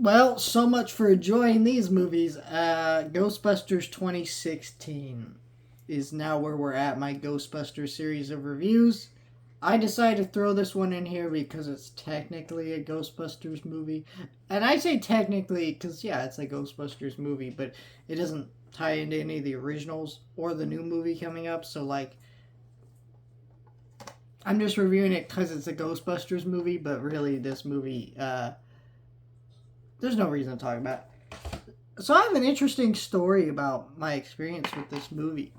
Well, so much for enjoying these movies. Ghostbusters 2016 is now where we're at, my Ghostbusters series of reviews. I decided to throw this one in here because it's technically a Ghostbusters movie. And I say technically because, yeah, it's a Ghostbusters movie, but it doesn't tie into any of the originals or the new movie coming up. So, like, I'm just reviewing it because it's a Ghostbusters movie, but really, this movie, there's no reason to talk about it. So I have an interesting story about my experience with this movie.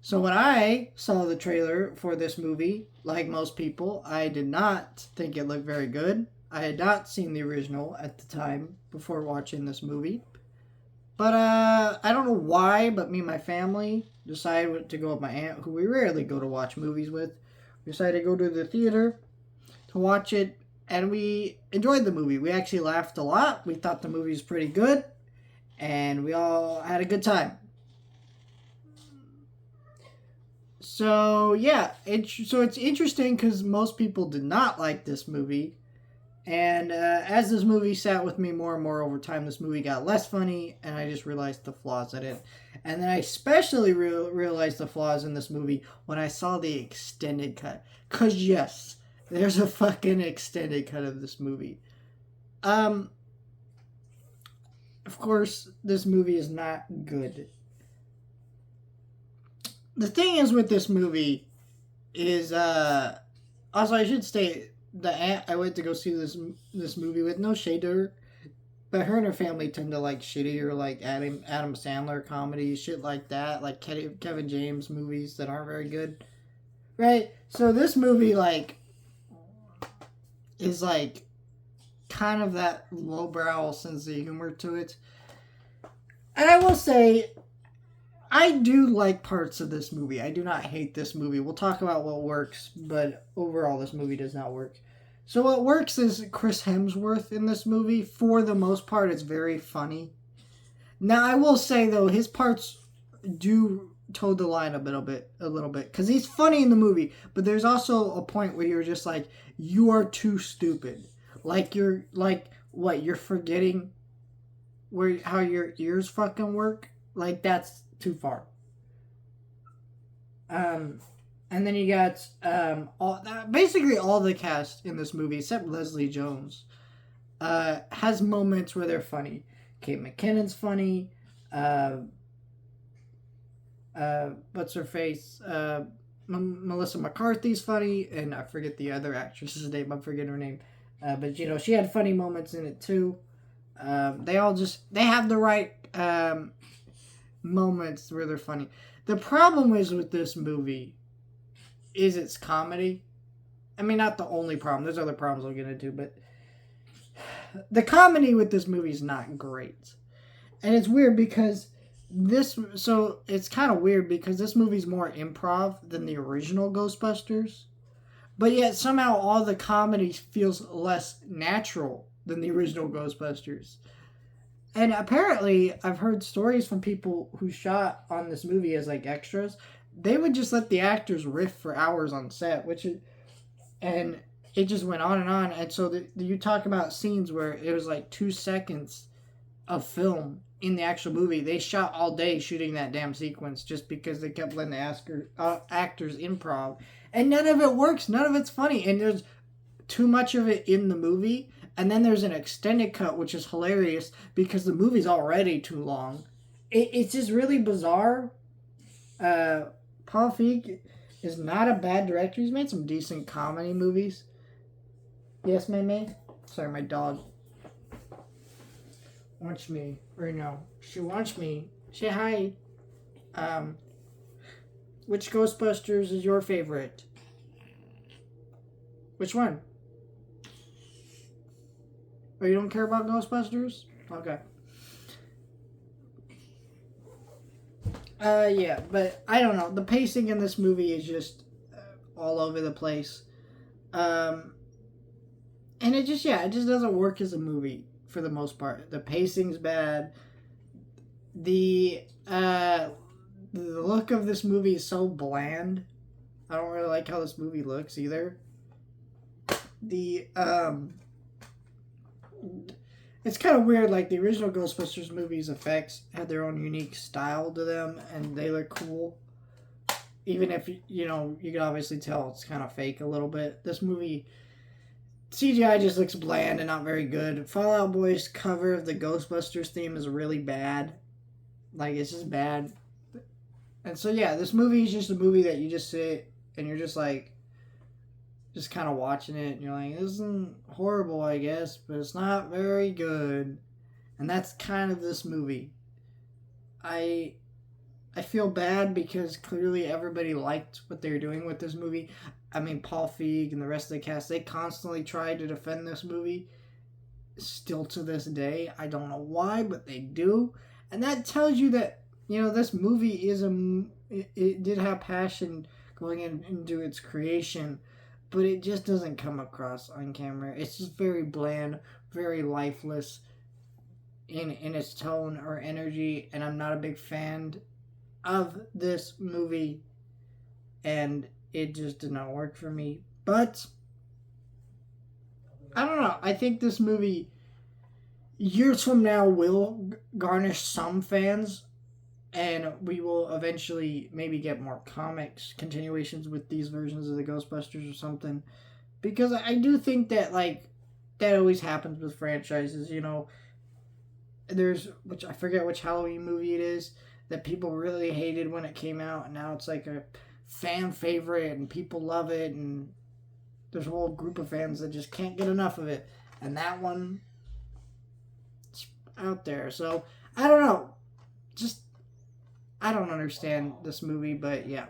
So when I saw the trailer for this movie, like most people, I did not think it looked very good. I had not seen the original at the time before watching this movie. But I don't know why, but me and my family decided to go with my aunt, who we rarely go to watch movies with. We decided to go to the theater to watch it, and we enjoyed the movie. We actually laughed a lot. We thought the movie was pretty good, and we all had a good time. So yeah, it's interesting because most people did not like this movie, and as this movie sat with me more and more over time, this movie got less funny, and I just realized the flaws in it. And then I especially realized the flaws in this movie when I saw the extended cut. Cause yes, there's a fucking extended cut of this movie. Um, of course, this movie is not good. The thing is with this movie is also I should state the aunt I went to go see this movie with, no shade to her, but her and her family tend to like shitty or like Adam Sandler comedies, shit like that, like Kevin James movies that aren't very good, right? So this movie like is like kind of that lowbrow sense of humor to it, and I will say I do like parts of this movie. I do not hate this movie. We'll talk about what works, but overall, this movie does not work. So, what works is Chris Hemsworth in this movie. For the most part, it's very funny. Now, I will say, though, his parts do toe the line a little bit, because he's funny in the movie, but there's also a point where you're just like, you are too stupid. Like, what, you're forgetting how your ears fucking work? Like, that's too far. Um, and then you got basically all the cast in this movie except Leslie Jones has moments where they're funny. Kate McKinnon's funny. What's her face? Melissa McCarthy's funny, and I forget the other actress's name. I'm forgetting her name, but she had funny moments in it too. They have the right moments where they're funny. The problem is with this movie is its comedy. I mean, not the only problem. There's other problems I'll get into, but the comedy with this movie is not great. And it's weird because it's kind of weird because this movie's more improv than the original Ghostbusters. But yet somehow all the comedy feels less natural than the original Ghostbusters. And apparently, I've heard stories from people who shot on this movie as like extras. They would just let the actors riff for hours on set, and it just went on and on. And so you talk about scenes where it was like 2 seconds of film in the actual movie. They shot all day shooting that damn sequence just because they kept letting the actors improv, and none of it works. None of it's funny, and there's too much of it in the movie. And then there's an extended cut, which is hilarious because the movie's already too long. It's just really bizarre. Paul Feig is not a bad director. He's made some decent comedy movies. Yes, May? Sorry, my dog wants me. Or no, she wants me. Say hi. Which Ghostbusters is your favorite? Which one? Oh, you don't care about Ghostbusters? Okay. Yeah, but I don't know. The pacing in this movie is just all over the place. And it just doesn't work as a movie for the most part. The pacing's bad. The look of this movie is so bland. I don't really like how this movie looks either. it's kind of weird. Like the original Ghostbusters movies, effects had their own unique style to them, and they look cool. Even if you know you can obviously tell it's kind of fake a little bit. This movie CGI just looks bland and not very good. Fallout Boy's cover of the Ghostbusters theme is really bad. Like it's just bad. And so yeah, this movie is just a movie that you just sit and you're just like just kind of watching it and you're like, this isn't horrible, I guess, but it's not very good. And that's kind of this movie. I feel bad because clearly everybody liked what they were doing with this movie. I mean, Paul Feig and the rest of the cast, they constantly tried to defend this movie. Still to this day, I don't know why, but they do. And that tells you that, you know, this movie it did have passion going into its creation, but it just doesn't come across on camera. It's just very bland, very lifeless in its tone or energy, and I'm not a big fan of this movie, and it just did not work for me. But I don't know. I think this movie years from now will garnish some fans, and we will eventually maybe get more comics continuations with these versions of the Ghostbusters or something, because I do think that like that always happens with franchises. You know, there's which I forget which Halloween movie it is that people really hated when it came out, and now it's like a fan favorite and people love it, and there's a whole group of fans that just can't get enough of it, and that one it's out there. So I don't know, just I don't understand this movie, but yeah.